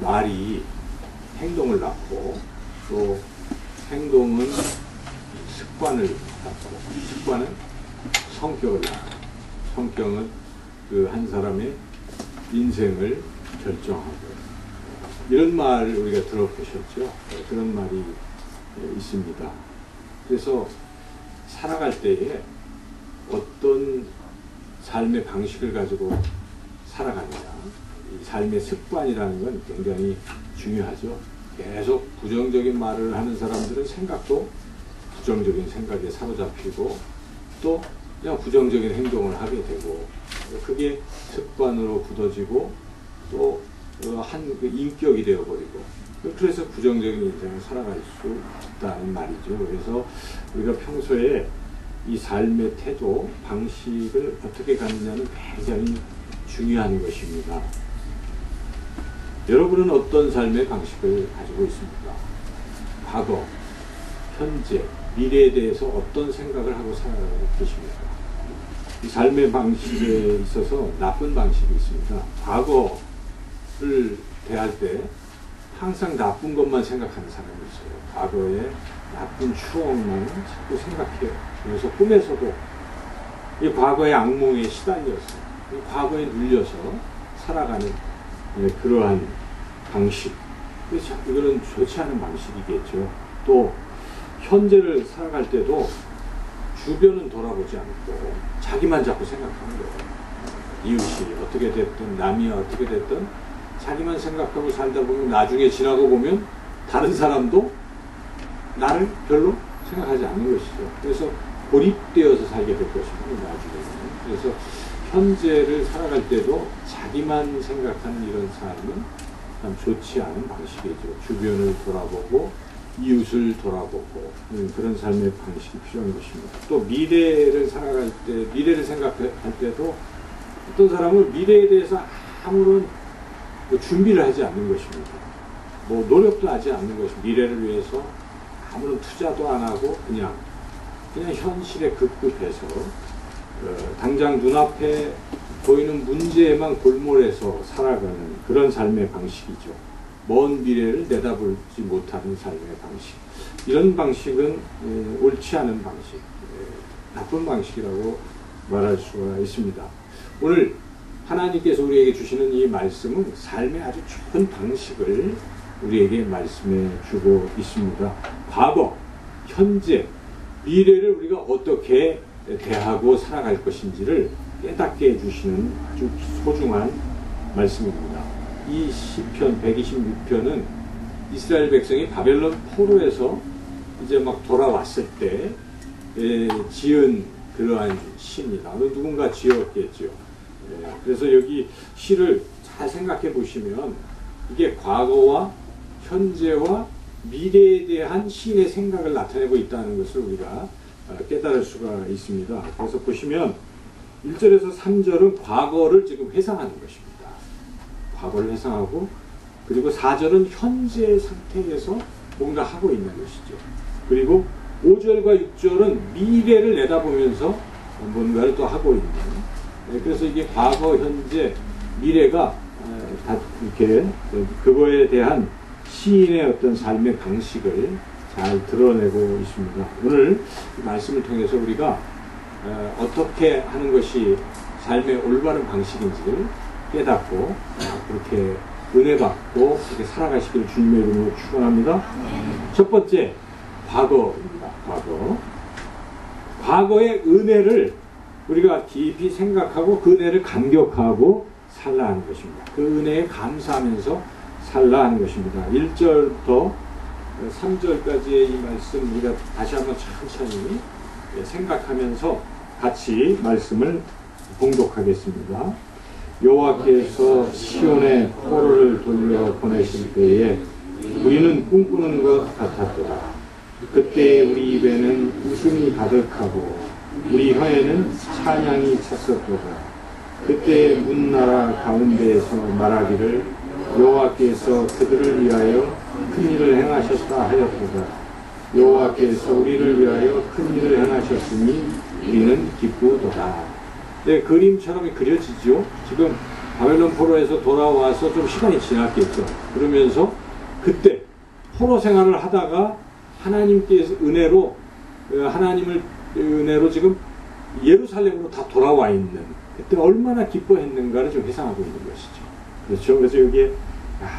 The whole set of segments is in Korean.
말이 행동을 낳고 또 행동은 습관을 낳고 습관은 성격을 낳고 성격은 그 한 사람의 인생을 결정하고 이런 말 우리가 들어보셨죠? 그런 말이 있습니다. 그래서 살아갈 때에 어떤 삶의 방식을 가지고 살아가느냐, 이 삶의 습관이라는 건 굉장히 중요하죠. 계속 부정적인 말을 하는 사람들은 생각도 부정적인 생각에 사로잡히고 또 그냥 부정적인 행동을 하게 되고 그게 습관으로 굳어지고 또 한 그 인격이 되어버리고 그래서 부정적인 인생을 살아갈 수 있다는 말이죠. 그래서 우리가 평소에 이 삶의 태도, 방식을 어떻게 갖느냐는 굉장히 중요한 것입니다. 여러분은 어떤 삶의 방식을 가지고 있습니까? 과거, 현재, 미래에 대해서 어떤 생각을 하고 살아가고 계십니까? 이 삶의 방식에 있어서 나쁜 방식이 있습니다. 과거를 대할 때 항상 나쁜 것만 생각하는 사람이 있어요. 과거의 나쁜 추억만 자꾸 생각해요. 그래서 꿈에서도 이 과거의 악몽에 시달려서 이 과거에 눌려서 살아가는 그러한 방식. 이거는 좋지 않은 방식이겠죠. 또 현재를 살아갈 때도 주변은 돌아보지 않고 자기만 자꾸 생각하는 거예요. 이웃이 어떻게 됐든 남이 어떻게 됐든 자기만 생각하고 살다 보면 나중에 지나고 보면 다른 사람도 나를 별로 생각하지 않는 것이죠. 그래서 고립되어서 살게 될 것입니다. 나중에는. 그래서 현재를 살아갈 때도 자기만 생각하는 이런 삶은 참 좋지 않은 방식이죠. 주변을 돌아보고 이웃을 돌아보고 그런 삶의 방식이 필요한 것입니다. 또 미래를 살아갈 때, 미래를 생각할 때도 어떤 사람은 미래에 대해서 아무런 준비를 하지 않는 것입니다. 노력도 하지 않는 것입니다. 미래를 위해서 아무런 투자도 안 하고 그냥 현실에 급급해서 당장 눈앞에 보이는 문제에만 골몰해서 살아가는 그런 삶의 방식이죠. 먼 미래를 내다보지 못하는 삶의 방식. 이런 방식은 옳지 않은 방식, 나쁜 방식이라고 말할 수가 있습니다. 오늘 하나님께서 우리에게 주시는 이 말씀은 삶의 아주 좋은 방식을 우리에게 말씀해 주고 있습니다. 과거, 현재, 미래를 우리가 어떻게 대하고 살아갈 것인지를 깨닫게 해주시는 아주 소중한 말씀입니다. 이 시편 126편은 이스라엘 백성이 바벨론 포로에서 이제 막 돌아왔을 때 지은 그러한 시입니다. 누군가 지었겠죠. 그래서 여기 시를 잘 생각해 보시면 이게 과거와 현재와 미래에 대한 시인의 생각을 나타내고 있다는 것을 우리가 깨달을 수가 있습니다. 그래서 보시면 1절에서 3절은 과거를 지금 회상하는 것입니다. 과거를 회상하고 그리고 4절은 현재 상태에서 뭔가 하고 있는 것이죠. 그리고 5절과 6절은 미래를 내다보면서 뭔가를 또 하고 있는. 그래서 이게 과거, 현재, 미래가 다 이렇게 그거에 대한 시인의 어떤 삶의 방식을 잘 드러내고 있습니다. 오늘 말씀을 통해서 우리가 어떻게 하는 것이 삶의 올바른 방식인지를 깨닫고 그렇게 은혜 받고 그렇게 살아가시기를 주님의 이름으로 축원합니다. 첫 번째, 과거입니다. 과거의 은혜를 우리가 깊이 생각하고 그 은혜를 감격하고 살라 하는 것입니다. 그 은혜에 감사하면서 살라 하는 것입니다. 1절부터 3절까지의 이 말씀 우리가 다시 한번 천천히 생각하면서 같이 말씀을 봉독하겠습니다. 여호와께서 시온에 포로를 돌려 보내실 때에 우리는 꿈꾸는 것 같았더라. 그때 우리 입에는 웃음이 가득하고 우리 혀에는 찬양이 찼었도다. 그때 문나라 가운데에서 말하기를 여호와께서 그들을 위하여 큰 일을 행하셨다 하였도다. 여호와께서 우리를 위하여 큰 일을 행하셨으니 우리는 기쁘도다. 네, 그림처럼 그려지죠. 지금 바벨론 포로에서 돌아와서 좀 시간이 지났겠죠. 그러면서 그때 포로 생활을 하다가 하나님께서 은혜로 하나님을 은혜로 지금 예루살렘으로 다 돌아와 있는 그때 얼마나 기뻐했는가를 좀 회상하고 있는 것이죠. 그렇죠. 그래서 여기에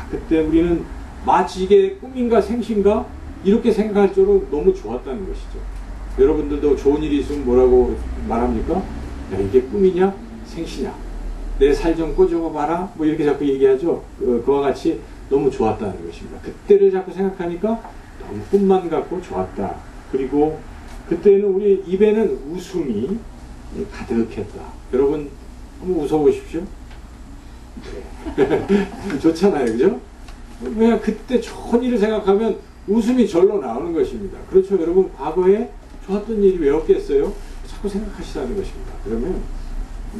그때 우리는 마치 이게 꿈인가 생신가 이렇게 생각할 정도로 너무 좋았다는 것이죠. 여러분들도 좋은 일이 있으면 뭐라고 말합니까? 야, 이게 꿈이냐 생시냐 내 살 좀 꼬집어 봐라 뭐 이렇게 자꾸 얘기하죠. 그와 같이 너무 좋았다는 것입니다. 그때를 자꾸 생각하니까 너무 꿈만 같고 좋았다. 그리고 그때는 우리 입에는 웃음이 가득했다. 여러분 한번 웃어보십시오. 네. 좋잖아요, 그죠? 왜 그때 좋은 일을 생각하면 웃음이 절로 나오는 것입니다. 그렇죠, 여러분. 과거에 좋았던 일이 왜 없겠어요? 자꾸 생각하시라는 것입니다. 그러면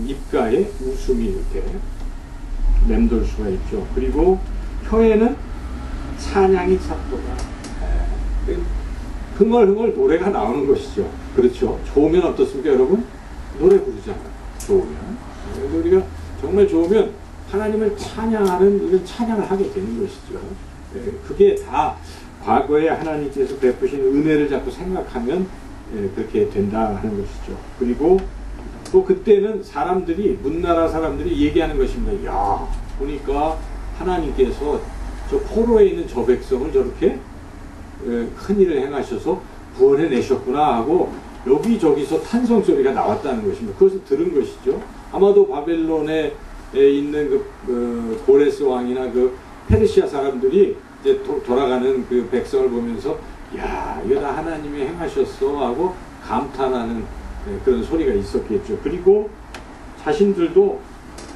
입가에 웃음이 이렇게 맴돌 수가 있죠. 그리고 혀에는 찬양이 찼도다. 흥얼흥얼 노래가 나오는 것이죠. 그렇죠. 좋으면 어떻습니까, 여러분? 노래 부르잖아요. 좋으면. 우리가 정말 좋으면 하나님을 찬양하는 이런 찬양을 하게 되는 것이죠. 그게 다 과거에 하나님께서 베푸신 은혜를 자꾸 생각하면 그렇게 된다 하는 것이죠. 그리고 또 그때는 사람들이 문나라 사람들이 얘기하는 것입니다. 야, 보니까 하나님께서 저 포로에 있는 저 백성을 저렇게 큰 일을 행하셔서 구원해 내셨구나 하고 여기저기서 탄성 소리가 나왔다는 것입니다. 그것을 들은 것이죠. 아마도 바벨론에 있는 그 고레스 왕이나 그 페르시아 사람들이 이제 돌아가는 그 백성을 보면서 야, 이거 다 하나님이 행하셨어 하고 감탄하는 그런 소리가 있었겠죠. 그리고 자신들도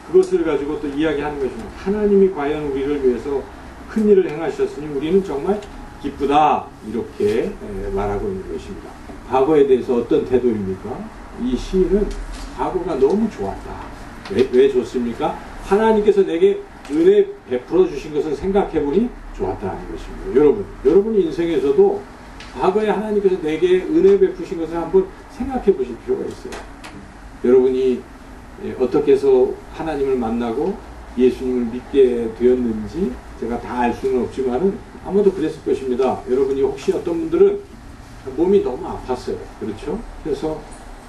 그것을 가지고 또 이야기하는 것입니다. 하나님이 과연 우리를 위해서 큰 일을 행하셨으니 우리는 정말 기쁘다 이렇게 말하고 있는 것입니다. 과거에 대해서 어떤 태도입니까? 이 시인은 과거가 너무 좋았다. 왜 좋습니까? 하나님께서 내게 은혜 베풀어 주신 것을 생각해보니 좋았다는 것입니다. 여러분 인생에서도 과거에 하나님께서 내게 은혜 베푸신 것을 한번 생각해 보실 필요가 있어요. 여러분이 어떻게 해서 하나님을 만나고 예수님을 믿게 되었는지 제가 다 알 수는 없지만은 아마도 그랬을 것입니다. 여러분이 혹시 어떤 분들은 몸이 너무 아팠어요. 그렇죠? 그래서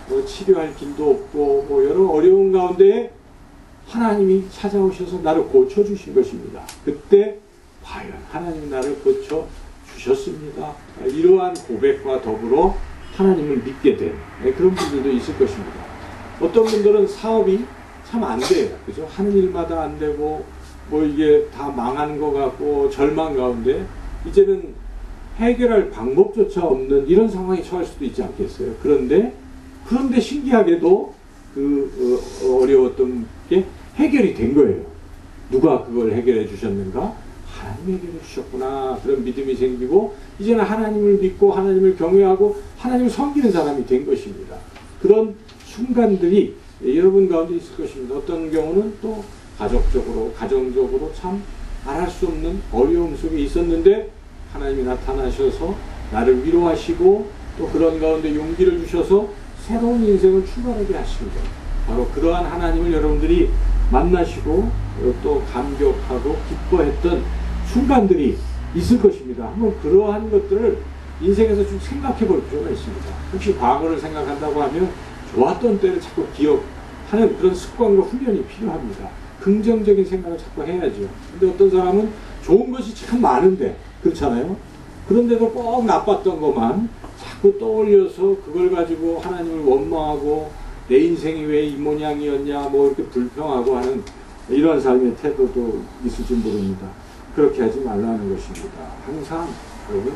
뭐 치료할 길도 없고 뭐 여러 어려운 가운데 하나님이 찾아오셔서 나를 고쳐주신 것입니다. 그때 과연 하나님이 나를 고쳐주셨습니다. 이러한 고백과 더불어 하나님을 믿게 된 그런 분들도 있을 것입니다. 어떤 분들은 사업이 참 안 돼요. 그죠? 하는 일마다 안 되고 뭐 이게 다 망하는 것 같고 절망 가운데 이제는 해결할 방법조차 없는 이런 상황에 처할 수도 있지 않겠어요? 그런데 신기하게도 어려웠던 게 해결이 된 거예요. 누가 그걸 해결해 주셨는가? 하나님이 해결해 주셨구나. 그런 믿음이 생기고 이제는 하나님을 믿고 하나님을 경외하고 하나님을 섬기는 사람이 된 것입니다. 그런 순간들이 여러분 가운데 있을 것입니다. 어떤 경우는 또 가족적으로, 가정적으로 참 말할 수 없는 어려움 속에 있었는데 하나님이 나타나셔서 나를 위로하시고 또 그런 가운데 용기를 주셔서 새로운 인생을 출발하게 하십니다. 바로 그러한 하나님을 여러분들이 만나시고 또 감격하고 기뻐했던 순간들이 있을 것입니다. 한번 그러한 것들을 인생에서 좀 생각해 볼 필요가 있습니다. 혹시 과거를 생각한다고 하면 좋았던 때를 자꾸 기억하는 그런 습관과 훈련이 필요합니다. 긍정적인 생각을 자꾸 해야죠. 근데 어떤 사람은 좋은 것이 참 많은데 그렇잖아요. 그런데도 꼭 나빴던 것만 자꾸 떠올려서 그걸 가지고 하나님을 원망하고 내 인생이 왜 이 모양이었냐 뭐 이렇게 불평하고 하는 이러한 삶의 태도도 있을지 모릅니다. 그렇게 하지 말라는 것입니다. 항상 여러분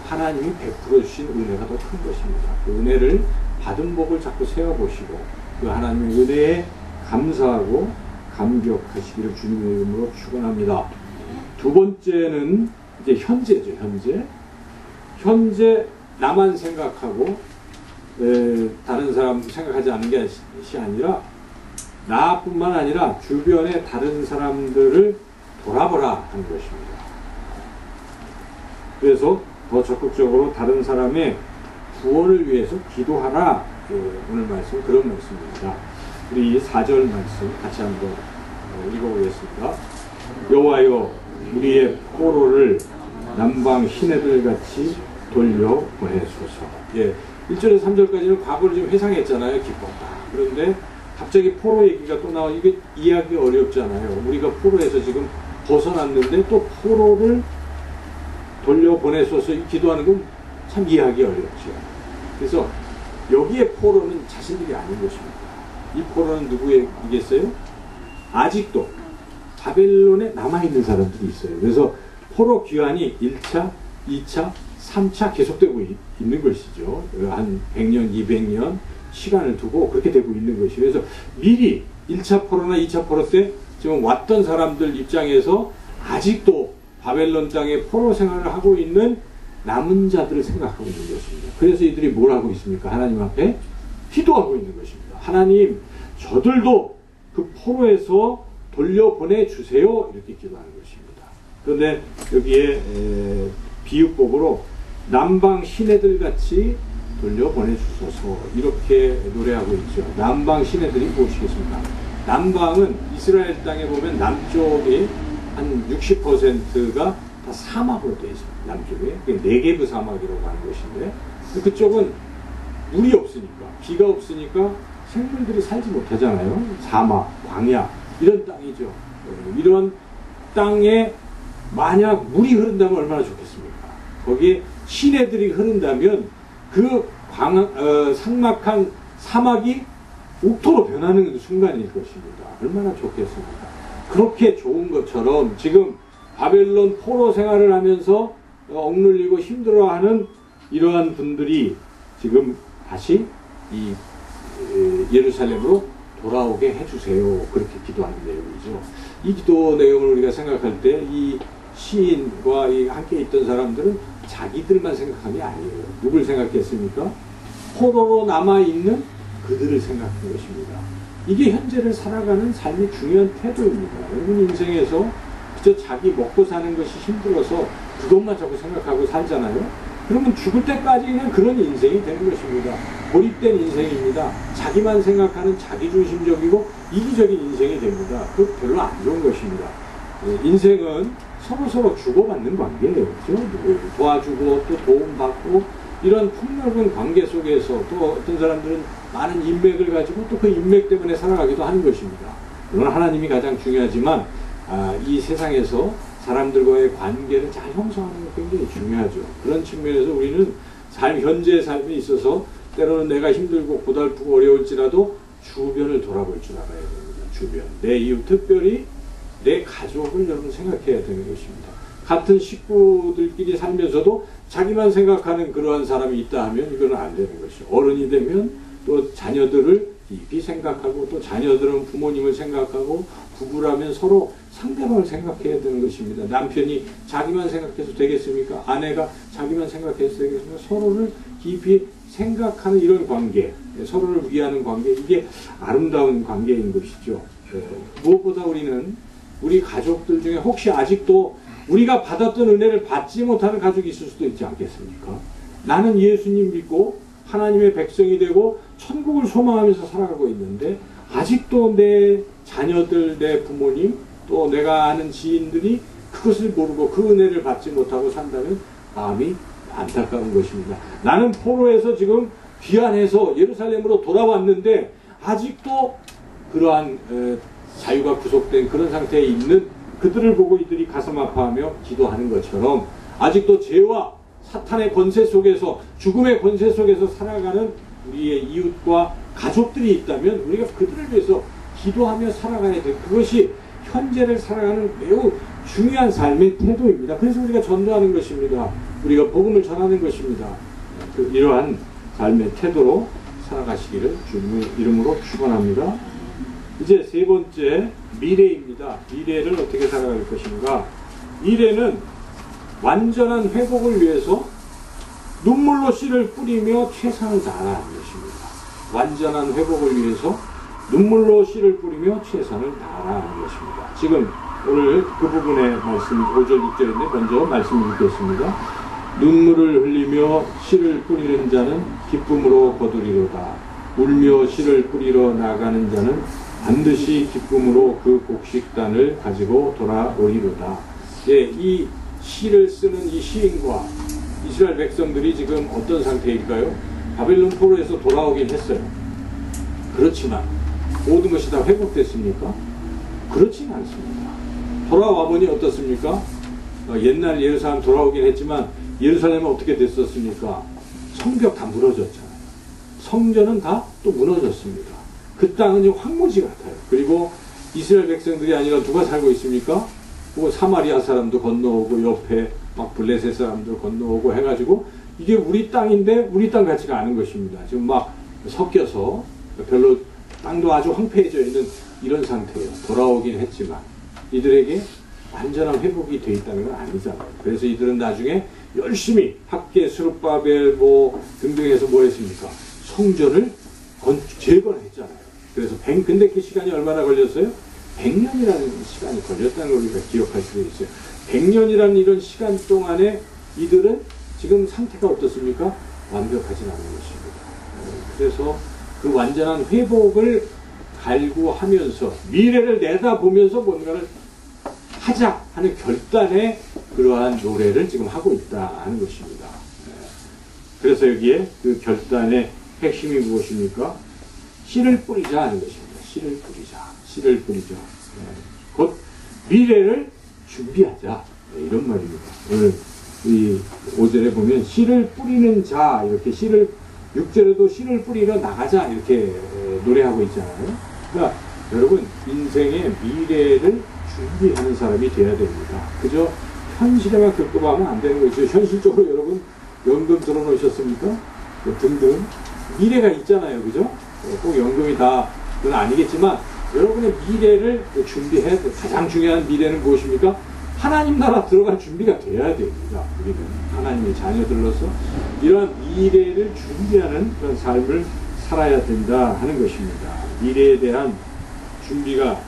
하나님이 베풀어 주신 은혜가 더 큰 것입니다. 그 은혜를 받은 복을 자꾸 세워보시고 그 하나님의 은혜에 감사하고 감격하시기를 주님의 이름으로 축원합니다. 두 번째는 이제 현재죠. 현재 나만 생각하고 다른 사람 생각하지 않는 것이 아니라 나뿐만 아니라 주변의 다른 사람들을 돌아보라 하는 것입니다. 그래서 더 적극적으로 다른 사람의 구원을 위해서 기도하라. 오늘 말씀 그런 말씀입니다. 우리 4절 말씀 같이 한번 읽어보겠습니다. 여호와여 우리의 포로를 남방 시내들같이 돌려보내소서. 예, 1절에서 3절까지는 과거를 좀 회상했잖아요. 기뻤다. 그런데 갑자기 포로 얘기가 또 나와. 이게 이해하기 어렵잖아요. 우리가 포로에서 지금 벗어났는데 또 포로를 돌려보내소서 기도하는 건 참 이해하기 어렵죠. 그래서 여기에 포로는 자신들이 아닌 것입니다. 이 포로는 누구이겠어요? 아직도 바벨론에 남아있는 사람들이 있어요. 그래서 포로 기한이 1차, 2차, 3차 계속되고 있는 것이죠. 한 100년, 200년 시간을 두고 그렇게 되고 있는 것이죠. 그래서 미리 1차 포로나 2차 포로 때 지금 왔던 사람들 입장에서 아직도 바벨론 땅에 포로 생활을 하고 있는 남은 자들을 생각하고 있는 것입니다. 그래서 이들이 뭘 하고 있습니까? 하나님 앞에 기도하고 있는 것입니다. 하나님, 저들도 그 포로에서 돌려보내 주세요. 이렇게 기도하는 것입니다. 그런데 여기에 비유법으로 남방 시내들 같이 돌려보내 주소서 이렇게 노래하고 있죠. 남방 시내들이 무엇이겠습니까? 남방은 이스라엘 땅에 보면 남쪽이 한 60%가 다 사막으로 되어 있습니다. 남쪽에. 네게브 사막이라고 하는 것인데 그쪽은 물이 없으니까 비가 없으니까 생물들이 살지 못하잖아요. 사막, 광야 이런 땅이죠. 이런 땅에 만약 물이 흐른다면 얼마나 좋겠습니까? 거기에 시내들이 흐른다면 그 삭막한 사막이 옥토로 변하는 순간일 것입니다. 얼마나 좋겠습니까? 그렇게 좋은 것처럼 지금 바벨론 포로 생활을 하면서 억눌리고 힘들어하는 이러한 분들이 지금 다시 이 예루살렘으로 돌아오게 해주세요. 그렇게 기도하는 내용이죠. 이 기도 내용을 우리가 생각할 때 이 시인과 함께 있던 사람들은 자기들만 생각한 게 아니에요. 누굴 생각했습니까? 포로로 남아있는 그들을 생각한 것입니다. 이게 현재를 살아가는 삶의 중요한 태도입니다. 여러분 인생에서 그저 자기 먹고 사는 것이 힘들어서 그것만 자꾸 생각하고 살잖아요. 그러면 죽을 때까지 그냥 그런 인생이 되는 것입니다. 고립된 인생입니다. 자기만 생각하는 자기중심적이고 이기적인 인생이 됩니다. 그거 별로 안 좋은 것입니다. 인생은 서로서로 주고받는 관계예요. 그렇죠? 도와주고 또 도움받고 이런 폭넓은 관계 속에서 또 어떤 사람들은 많은 인맥을 가지고 또 그 인맥 때문에 살아가기도 하는 것입니다. 물론 하나님이 가장 중요하지만 이 세상에서 사람들과의 관계를 잘 형성하는 게 굉장히 중요하죠. 그런 측면에서 우리는 현재의 삶에 있어서 때로는 내가 힘들고 고달프고 어려울지라도 주변을 돌아볼 줄 알아야 됩니다. 주변. 내 이웃, 특별히 내 가족을 여러분 생각해야 되는 것입니다. 같은 식구들끼리 살면서도 자기만 생각하는 그러한 사람이 있다 하면 이거는 안 되는 것이죠. 어른이 되면 또 자녀들을 깊이 생각하고 또 자녀들은 부모님을 생각하고 부부라면 서로 상대방을 생각해야 되는 것입니다. 남편이 자기만 생각해서 되겠습니까? 아내가 자기만 생각해서 되겠습니까? 서로를 깊이 생각하는 이런 관계, 서로를 위하는 관계, 이게 아름다운 관계인 것이죠. 무엇보다 우리는 우리 가족들 중에 혹시 아직도 우리가 받았던 은혜를 받지 못하는 가족이 있을 수도 있지 않겠습니까? 나는 예수님 믿고 하나님의 백성이 되고 천국을 소망하면서 살아가고 있는데 아직도 내 자녀들, 내 부모님, 또 내가 아는 지인들이 그것을 모르고 그 은혜를 받지 못하고 산다면 마음이 안타까운 것입니다. 나는 포로에서 지금 귀환해서 예루살렘으로 돌아왔는데 아직도 그러한 자유가 구속된 그런 상태에 있는 그들을 보고 이들이 가슴 아파하며 기도하는 것처럼 아직도 죄와 사탄의 권세 속에서 죽음의 권세 속에서 살아가는 우리의 이웃과 가족들이 있다면 우리가 그들을 위해서 기도하며 살아가야 돼. 그것이 현재를 살아가는 매우 중요한 삶의 태도입니다. 그래서 우리가 전도하는 것입니다. 우리가 복음을 전하는 것입니다. 이러한 삶의 태도로 살아가시기를 주님의 이름으로 축원합니다. 이제 세 번째 미래입니다. 미래를 어떻게 살아갈 것인가? 미래는 완전한 회복을 위해서 눈물로 씨를 뿌리며 최선을 다하는 것입니다. 완전한 회복을 위해서 눈물로 씨를 뿌리며 최선을 다하는 것입니다. 지금 오늘 그 부분의 말씀 5절 6절인데 먼저 말씀 읽겠습니다. 눈물을 흘리며 씨를 뿌리는 자는 기쁨으로 거두리로다. 울며 씨를 뿌리러 나가는 자는 반드시 기쁨으로 그 곡식단을 가지고 돌아오리로다. 예, 이 시를 쓰는 이 시인과 이스라엘 백성들이 지금 어떤 상태일까요? 바벨론 포로에서 돌아오긴 했어요. 그렇지만 모든 것이 다 회복됐습니까? 그렇지는 않습니다. 돌아와 보니 어떻습니까? 옛날 예루살렘 돌아오긴 했지만 예루살렘은 어떻게 됐었습니까? 성벽 다 무너졌잖아요. 성전은 다 또 무너졌습니다. 그 땅은 황무지 같아요. 그리고 이스라엘 백성들이 아니라 누가 살고 있습니까? 뭐 사마리아 사람도 건너오고 옆에 막 블레셋 사람도 건너오고 해가지고 이게 우리 땅인데 우리 땅 같지가 않은 것입니다. 지금 막 섞여서 별로 땅도 아주 황폐해져 있는 이런 상태예요. 돌아오긴 했지만 이들에게 완전한 회복이 돼 있다는 건 아니잖아요. 그래서 이들은 나중에 열심히 학계, 스룹바벨 뭐 등등 해서 뭐 했습니까? 성전을 재건했잖아요. 그래서 근데 그 시간이 얼마나 걸렸어요? 100년이라는 시간이 걸렸다는 걸 우리가 기억할 수 있어요. 100년이라는 이런 시간 동안에 이들은 지금 상태가 어떻습니까? 완벽하진 않은 것입니다. 그래서 그 완전한 회복을 갈구하면서 미래를 내다보면서 뭔가를 하자 하는 결단의 그러한 노래를 지금 하고 있다 하는 것입니다. 그래서 여기에 그 결단의 핵심이 무엇입니까? 씨를 뿌리자 하는 것입니다. 씨를 뿌리자. 씨를 뿌리자. 곧 미래를 준비하자. 이런 말입니다. 오늘 이 5절에 보면 씨를 뿌리는 자 이렇게 씨를 6절에도 씨를 뿌리러 나가자 이렇게 노래하고 있잖아요. 그러니까 여러분 인생의 미래를 준비하는 사람이 돼야 됩니다. 그저 현실에만 겪어가면 안 되는 거죠. 현실적으로 여러분 연금 들어놓으셨습니까? 등등 미래가 있잖아요. 그죠? 꼭 연금이 다는 아니겠지만 여러분의 미래를 준비해야 돼요. 가장 중요한 미래는 무엇입니까? 하나님 나라 들어갈 준비가 돼야 됩니다. 우리는 하나님의 자녀들로서 이러한 미래를 준비하는 그런 삶을 살아야 된다 하는 것입니다. 미래에 대한 준비가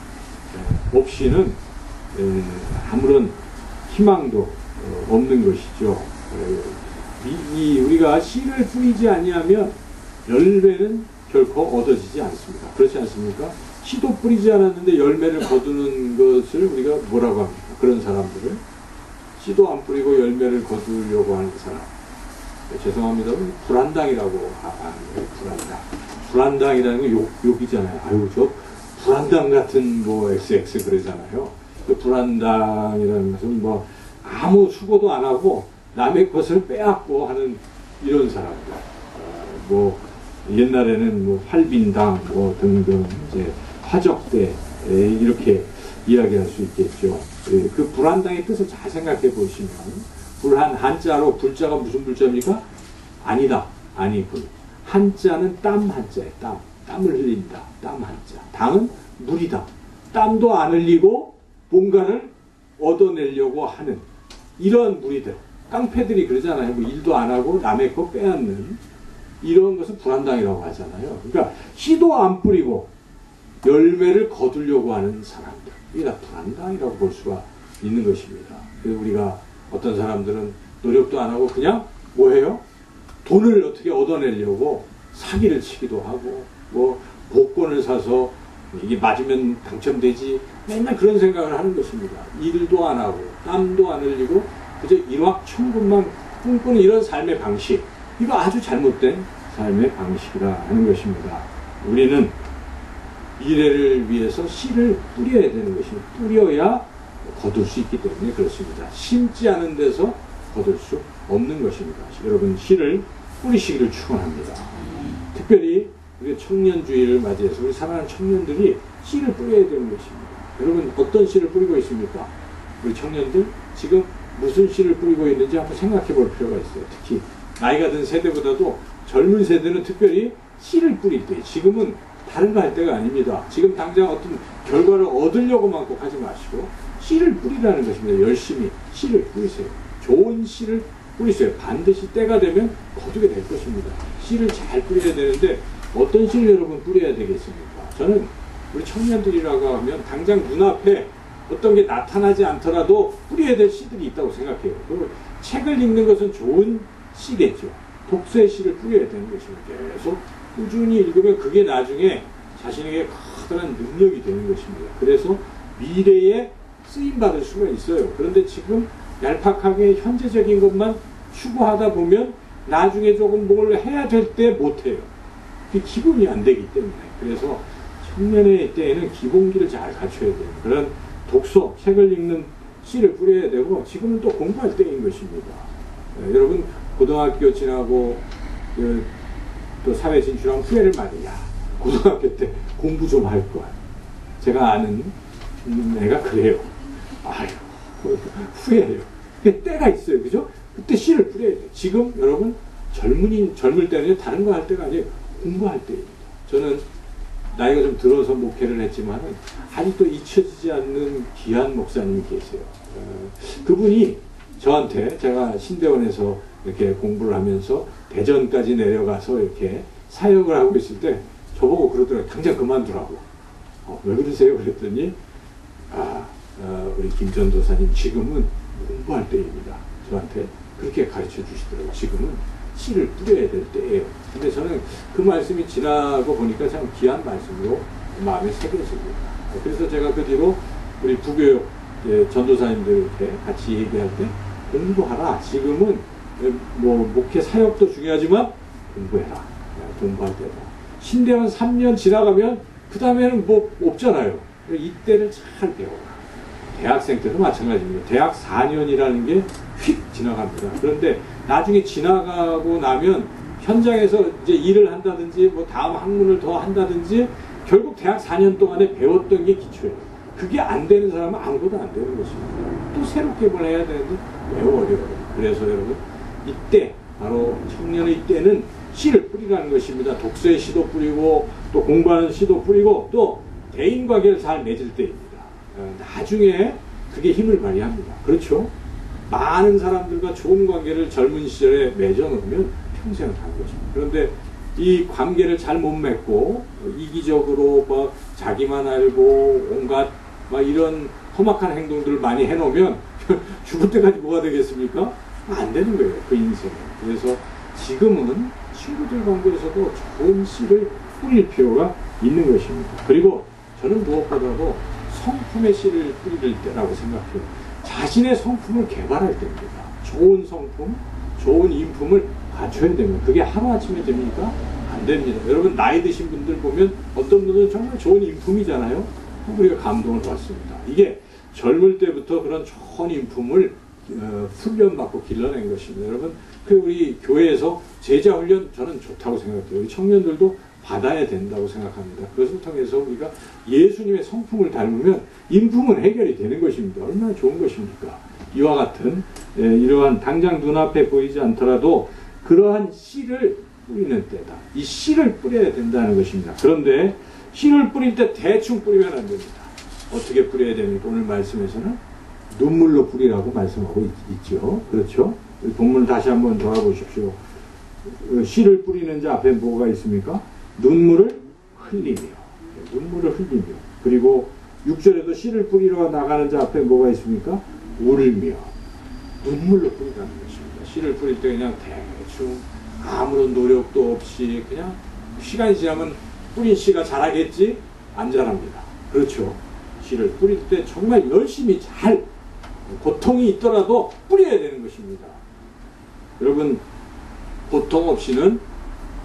없이는 아무런 희망도 없는 것이죠. 우리가 씨를 뿌리지 아니하면 열매는 결코 얻어지지 않습니다. 그렇지 않습니까? 씨도 뿌리지 않았는데 열매를 거두는 것을 우리가 뭐라고 합니까? 그런 사람들을 씨도 안 뿌리고 열매를 거두려고 하는 사람. 죄송합니다. 불안당이라고 하는 거예요. 불안당. 불안당이라는 건 욕이잖아요. 아유, 저 불안당 같은 뭐 XX 그러잖아요. 그 불안당이라는 것은 뭐 아무 수고도 안 하고 남의 것을 빼앗고 하는 이런 사람들. 뭐 옛날에는 뭐 활빈당 뭐 등등 이제 화적대 이렇게 이야기할 수 있겠죠. 그 불안당의 뜻을 잘 생각해 보시면 한자로 불자가 무슨 불자입니까? 아니다. 아니군. 한자는 땀 한자예요. 땀을 흘린다. 땀 한자. 당은 물이다. 땀도 안 흘리고 뭔가를 얻어내려고 하는 이런 무리들. 깡패들이 그러잖아요. 뭐 일도 안 하고 남의 거 빼앗는 이런 것을 불안당이라고 하잖아요. 그러니까 씨도 안 뿌리고 열매를 거두려고 하는 사람들. 이게 다 불안당이라고 볼 수가 있는 것입니다. 그래서 우리가 어떤 사람들은 노력도 안 하고 그냥 뭐해요? 돈을 어떻게 얻어내려고 사기를 치기도 하고 뭐 복권을 사서 이게 맞으면 당첨되지 맨날 그런 생각을 하는 것입니다. 일도 안 하고 땀도 안 흘리고 그저 일확천금만 꿈꾸는 이런 삶의 방식, 이거 아주 잘못된 삶의 방식이라 하는 것입니다. 우리는 미래를 위해서 씨를 뿌려야 되는 것입니다. 뿌려야 거둘 수 있기 때문에 그렇습니다. 심지 않은 데서 거둘 수 없는 것입니다. 여러분 씨를 뿌리시기를 축원합니다. 특별히 우리 청년주의를 맞이해서 우리 사랑하는 청년들이 씨를 뿌려야 되는 것입니다. 여러분 어떤 씨를 뿌리고 있습니까? 우리 청년들 지금 무슨 씨를 뿌리고 있는지 한번 생각해 볼 필요가 있어요. 특히 나이가 든 세대보다도 젊은 세대는 특별히 씨를 뿌릴 때 지금은 다른 거 할 때가 아닙니다. 지금 당장 어떤 결과를 얻으려고만 꼭 하지 마시고 씨를 뿌리라는 것입니다. 열심히 씨를 뿌리세요. 좋은 씨를 뿌리세요. 반드시 때가 되면 거두게 될 것입니다. 씨를 잘 뿌려야 되는데 어떤 씨를 여러분 뿌려야 되겠습니까? 저는 우리 청년들이라고 하면 당장 눈앞에 어떤 게 나타나지 않더라도 뿌려야 될 씨들이 있다고 생각해요. 그리고 책을 읽는 것은 좋은 씨겠죠. 독서의 씨를 뿌려야 되는 것입니다. 계속 꾸준히 읽으면 그게 나중에 자신에게 특별한 능력이 되는 것입니다. 그래서 미래에 쓰임받을 수가 있어요. 그런데 지금 얄팍하게 현재적인 것만 추구하다 보면 나중에 조금 뭘 해야 될 때 못해요. 그게 기본이 안 되기 때문에. 그래서 청년의 때에는 기본기를 잘 갖춰야 돼요. 그런 독서, 책을 읽는 씨를 뿌려야 되고, 지금은 또 공부할 때인 것입니다. 여러분 고등학교 지나고 또 사회 진출하면 후회를 많이 해요. 고등학교 때 공부 좀 할 걸. 제가 아는 애가 그래요. 아유, 후회해요. 때가 있어요. 그죠? 그때 씨를 뿌려야 돼요. 지금 여러분 젊을 때는 다른 거 할 때가 아니에요. 공부할 때입니다. 저는 나이가 좀 들어서 목회를 했지만 아직도 잊혀지지 않는 귀한 목사님이 계세요. 그분이 저한테, 제가 신대원에서 이렇게 공부를 하면서 대전까지 내려가서 이렇게 사역을 하고 있을 때 저보고 그러더라고요. 당장 그만두라고. 왜 그러세요? 그랬더니 우리 김 전도사님 지금은 공부할 때입니다. 저한테 그렇게 가르쳐 주시더라고요. 지금은 씨를 뿌려야 될 때예요. 근데 저는 그 말씀이 지나고 보니까 참 귀한 말씀으로 마음에 새겨집니다. 그래서 제가 그 뒤로 우리 부교육 전도사님들 이렇게 같이 얘기할 때 공부하라. 지금은 뭐 목회 사역도 중요하지만 공부해라. 공부할 때도. 신대원 3년 지나가면 그 다음에는 뭐 없잖아요. 이때를 잘 배워라. 대학생 때도 마찬가지입니다. 대학 4년이라는 게 휙 지나갑니다. 그런데 나중에 지나가고 나면 현장에서 이제 일을 한다든지 뭐 다음 학문을 더 한다든지 결국 대학 4년 동안에 배웠던 게 기초예요. 그게 안 되는 사람은 아무것도 안 되는 것입니다. 또 새롭게 뭘 해야 되는데 매우 어려워요. 그래서 여러분 이때 바로 청년의 때는 씨를 뿌리라는 것입니다. 독서의 씨도 뿌리고 또 공부하는 씨도 뿌리고 또 대인관계를 잘 맺을 때입니다. 나중에 그게 힘을 발휘합니다. 그렇죠? 많은 사람들과 좋은 관계를 젊은 시절에 맺어놓으면 평생을 갈 것입니다. 그런데 이 관계를 잘 못 맺고 이기적으로 막 자기만 알고 온갖 막 이런 험악한 행동들을 많이 해놓으면 죽을 때까지 뭐가 되겠습니까? 안 되는 거예요. 그 인생은. 그래서 지금은 친구들 관계에서도 좋은 씨를 뿌릴 필요가 있는 것입니다. 그리고 저는 무엇보다도 성품의 씨를 뿌릴 때라고 생각해요. 자신의 성품을 개발할 때입니다. 좋은 성품, 좋은 인품을 갖춰야 됩니다. 그게 하루아침에 됩니까? 안 됩니다. 여러분 나이 드신 분들 보면 어떤 분들은 정말 좋은 인품이잖아요. 우리가 감동을 받습니다. 이게 젊을 때부터 그런 좋은 인품을 훈련받고 길러낸 것입니다. 여러분 그 우리 교회에서 제자 훈련 저는 좋다고 생각해요. 우리 청년들도 받아야 된다고 생각합니다. 그것을 통해서 우리가 예수님의 성품을 닮으면 인품은 해결이 되는 것입니다. 얼마나 좋은 것입니까? 이와 같은 이러한 당장 눈앞에 보이지 않더라도 그러한 씨를 뿌리는 때다. 이 씨를 뿌려야 된다는 것입니다. 그런데 씨를 뿌릴 때 대충 뿌리면 안 됩니다. 어떻게 뿌려야 됩니까? 오늘 말씀에서는 눈물로 뿌리라고 말씀하고 있죠. 그렇죠? 본문을 다시 한번 돌아보십시오. 씨를 뿌리는 자 앞에 뭐가 있습니까? 눈물을 흘리며. 눈물을 흘리며. 그리고 6절에도 씨를 뿌리러 나가는 자 앞에 뭐가 있습니까? 울며. 눈물로 뿌리라는 것입니다. 씨를 뿌릴 때 그냥 대충 아무런 노력도 없이 그냥 시간이 지나면 뿌린 씨가 자라겠지? 안 자랍니다. 그렇죠? 씨를 뿌릴 때 정말 열심히 잘 고통이 있더라도 뿌려야 되는 것입니다. 여러분 고통 없이는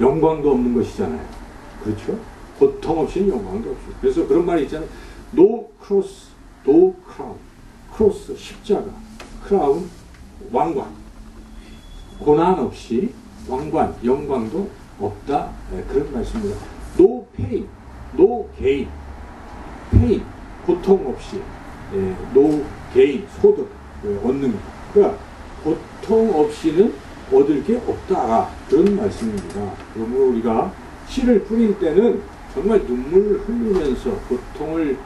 영광도 없는 것이잖아요. 그렇죠? 고통 없이는 영광도 없어요. 그래서 그런 말이 있잖아요. No cross, no crown. 크로스, 십자가. 크라운, 왕관. 고난 없이 왕관, 영광도 없다. 네, 그런 말씀입니다. No pain, no gain. pain, 고통 없이. no gain, 소득 얻는 것. 그러니까 고통 없이는 얻을 게 없다. 그런 말씀입니다. 그러므로 우리가 씨를 뿌릴 때는 정말 눈물을 흘리면서 고통을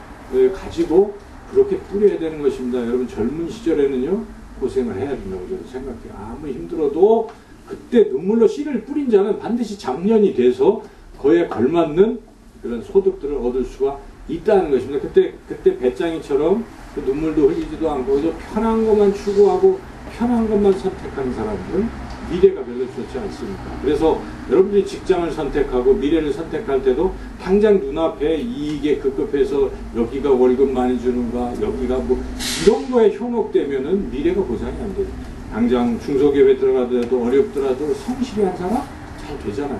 가지고 그렇게 뿌려야 되는 것입니다. 여러분 젊은 시절에는요 고생을 해야 된다고 저는 생각해요. 아무리 힘들어도 그때 눈물로 씨를 뿌린 자는 반드시 장년이 돼서 그에 걸맞는 그런 소득들을 얻을 수가 있다는 것입니다. 그때 배짱이처럼 그 눈물도 흘리지도 않고 그저 편한 것만 추구하고 편한 것만 선택하는 사람들 미래가 별로 좋지 않습니다. 그래서 여러분들이 직장을 선택하고 미래를 선택할 때도 당장 눈앞에 이익에 급급해서 여기가 월급 많이 주는가, 여기가 뭐 이런 거에 현혹되면은 미래가 보장이 안 돼요. 당장 중소기업에 들어가더라도 어렵더라도 성실히 한 사람 잘 되잖아요.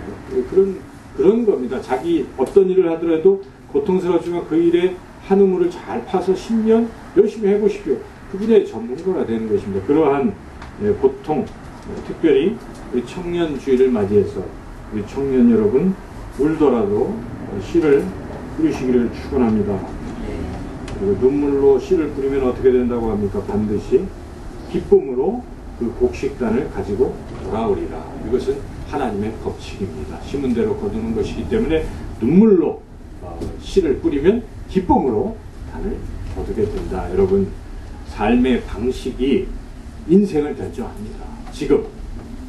그런 겁니다. 자기 어떤 일을 하더라도 고통스럽지만 그 일에 한 우물을 잘 파서 10년 열심히 해보십시오. 그 분야의 전문가가 되는 것입니다. 그러한 고통, 특별히 우리 청년주의를 맞이해서 우리 청년 여러분 울더라도 씨를 뿌리시기를 축원합니다. 그리고 눈물로 씨를 뿌리면 어떻게 된다고 합니까? 반드시 기쁨으로 그 곡식단을 가지고 돌아오리라. 이것은 하나님의 법칙입니다. 심은 대로 거두는 것이기 때문에 눈물로 씨를 뿌리면 기쁨으로 단을 거두게 된다. 여러분, 삶의 방식이 인생을 결정합니다. 지금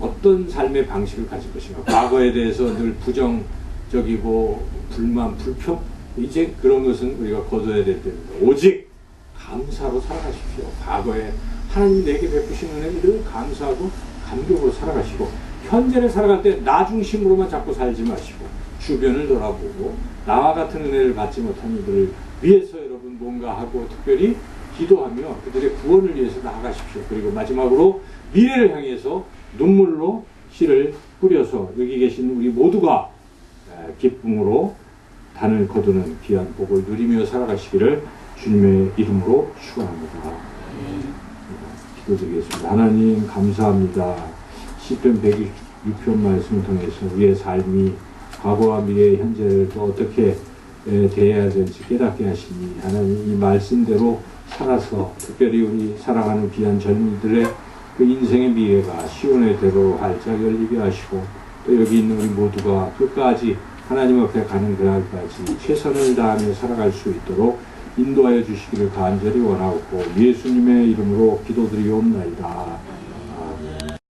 어떤 삶의 방식을 가질 것인가. 과거에 대해서 늘 부정적이고 불만, 불평, 이제 그런 것은 우리가 거둬야 될 때입니다. 오직 감사로 살아가십시오. 과거에 하나님이 내게 베푸신 은혜를 늘 감사하고 감격으로 살아가시고, 현재를 살아갈 때 나 중심으로만 자꾸 살지 마시고 주변을 돌아보고 나와 같은 은혜를 받지 못한 이들을 위해서 여러분 뭔가 하고 특별히 기도하며 그들의 구원을 위해서 나아가십시오. 그리고 마지막으로 미래를 향해서 눈물로 씨를 뿌려서 여기 계신 우리 모두가 기쁨으로 단을 거두는 귀한 복을 누리며 살아가시기를 주님의 이름으로 축원합니다. 기도드리겠습니다. 하나님 감사합니다. 시편 106편 말씀을 통해서 우리의 삶이 과거와 미래, 현재를 또 어떻게 대해야 될지 깨닫게 하시니 하나님 이 말씀대로 살아서 특별히 우리 사랑하는 귀한 젊은이들의 그 인생의 미래가 시온의 대로 활짝 열리게 하시고 또 여기 있는 우리 모두가 끝까지 하나님 앞에 가는 그날까지 최선을 다하며 살아갈 수 있도록 인도하여 주시기를 간절히 원하고 예수님의 이름으로 기도드리옵나이다.